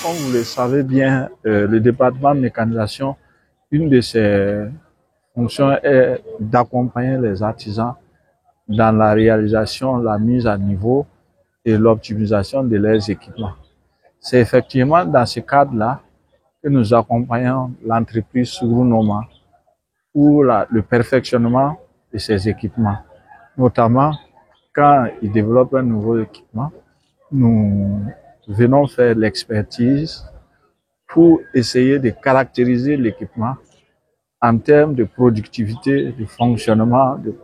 Comme vous le savez bien, le département de mécanisation, une de ses fonctions est d'accompagner les artisans dans la réalisation, la mise à niveau et l'optimisation de leurs équipements. C'est effectivement dans ce cadre-là que nous accompagnons l'entreprise Sugru Noma pour le perfectionnement de ses équipements. Notamment, quand ils développent un nouveau équipement, nous venons faire l'expertise pour essayer de caractériser l'équipement en termes de productivité, de fonctionnement, de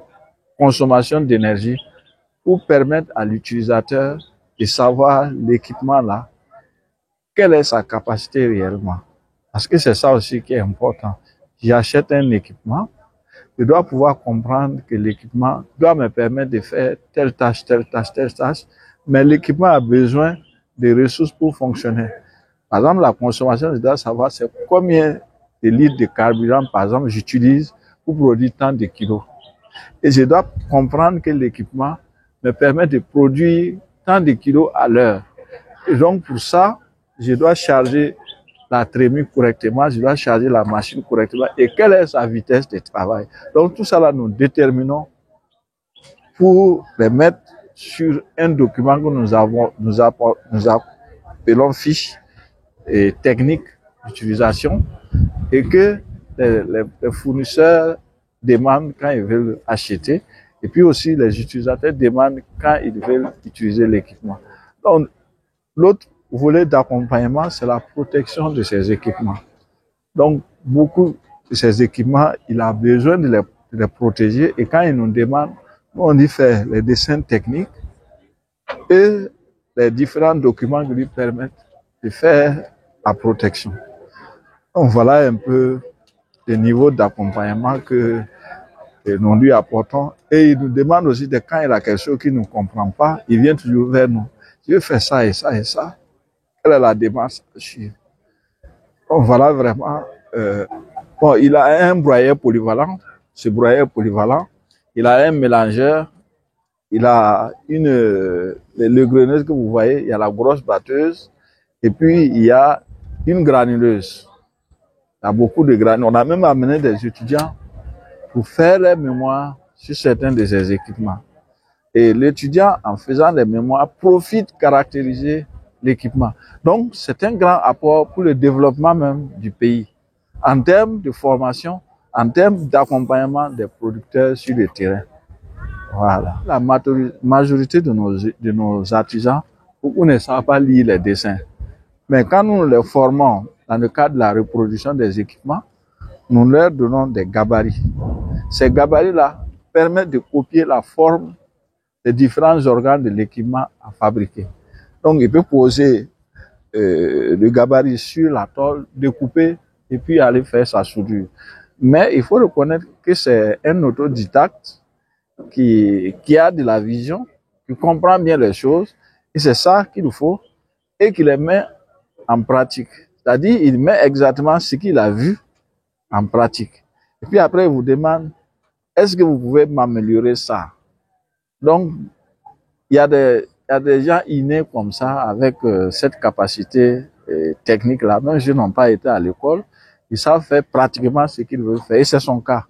consommation d'énergie, pour permettre à l'utilisateur de savoir l'équipement là, quelle est sa capacité réellement. Parce que c'est ça aussi qui est important. J'achète un équipement, je dois pouvoir comprendre que l'équipement doit me permettre de faire telle tâche, telle tâche, telle tâche, mais l'équipement a besoin de ressources pour fonctionner. Par exemple, la consommation, je dois savoir c'est combien de litres de carburant, par exemple, j'utilise pour produire tant de kilos. Et je dois comprendre que l'équipement me permet de produire tant de kilos à l'heure. Et donc, pour ça, je dois charger la trémie correctement, je dois charger la machine correctement et quelle est sa vitesse de travail. Donc, tout ça là, nous déterminons pour les mettre sur un document que nous appelons fiche et technique d'utilisation et que les fournisseurs demandent quand ils veulent acheter et puis aussi les utilisateurs demandent quand ils veulent utiliser l'équipement. Donc, l'autre volet d'accompagnement, c'est la protection de ces équipements. Donc, beaucoup de ces équipements, il a besoin de les protéger et quand ils nous demandent, on y fait les dessins techniques et les différents documents qui lui permettent de faire la protection. Donc, voilà un peu le niveau d'accompagnement que nous lui apportons. Et il nous demande aussi de quand il a quelque chose qu'il ne comprend pas, il vient toujours vers nous. Je veux faire ça et ça et ça. Quelle est la démarche à suivre? Donc voilà vraiment. Bon, il a un broyeur polyvalent. Ce broyeur polyvalent, il a un mélangeur. Il a le greneuse que vous voyez, il y a la grosse batteuse. Et puis, il y a une granuleuse. Il y a beaucoup de granules. On a même amené des étudiants pour faire les mémoires sur certains de ces équipements. Et l'étudiant, en faisant les mémoires, profite caractériser l'équipement. Donc, c'est un grand apport pour le développement même du pays, en termes de formation, en termes d'accompagnement des producteurs sur le terrain. Voilà. La majorité de nos artisans, beaucoup ne savent pas lire les dessins. Mais quand nous les formons dans le cadre de la reproduction des équipements, nous leur donnons des gabarits. Ces gabarits-là permettent de copier la forme des différents organes de l'équipement à fabriquer. Donc, il peut poser le gabarit sur la tôle, découper et puis aller faire sa soudure. Mais il faut reconnaître que c'est un autodidacte qui a de la vision, qui comprend bien les choses, et c'est ça qu'il faut, et qui les met en pratique. C'est-à-dire, il met exactement ce qu'il a vu en pratique. Et puis après, il vous demande, est-ce que vous pouvez m'améliorer ça? Donc, il y a des gens innés comme ça, avec cette capacité technique-là. Même s'ils n'ont pas été à l'école, ils savent faire pratiquement ce qu'ils veulent faire, et c'est son cas.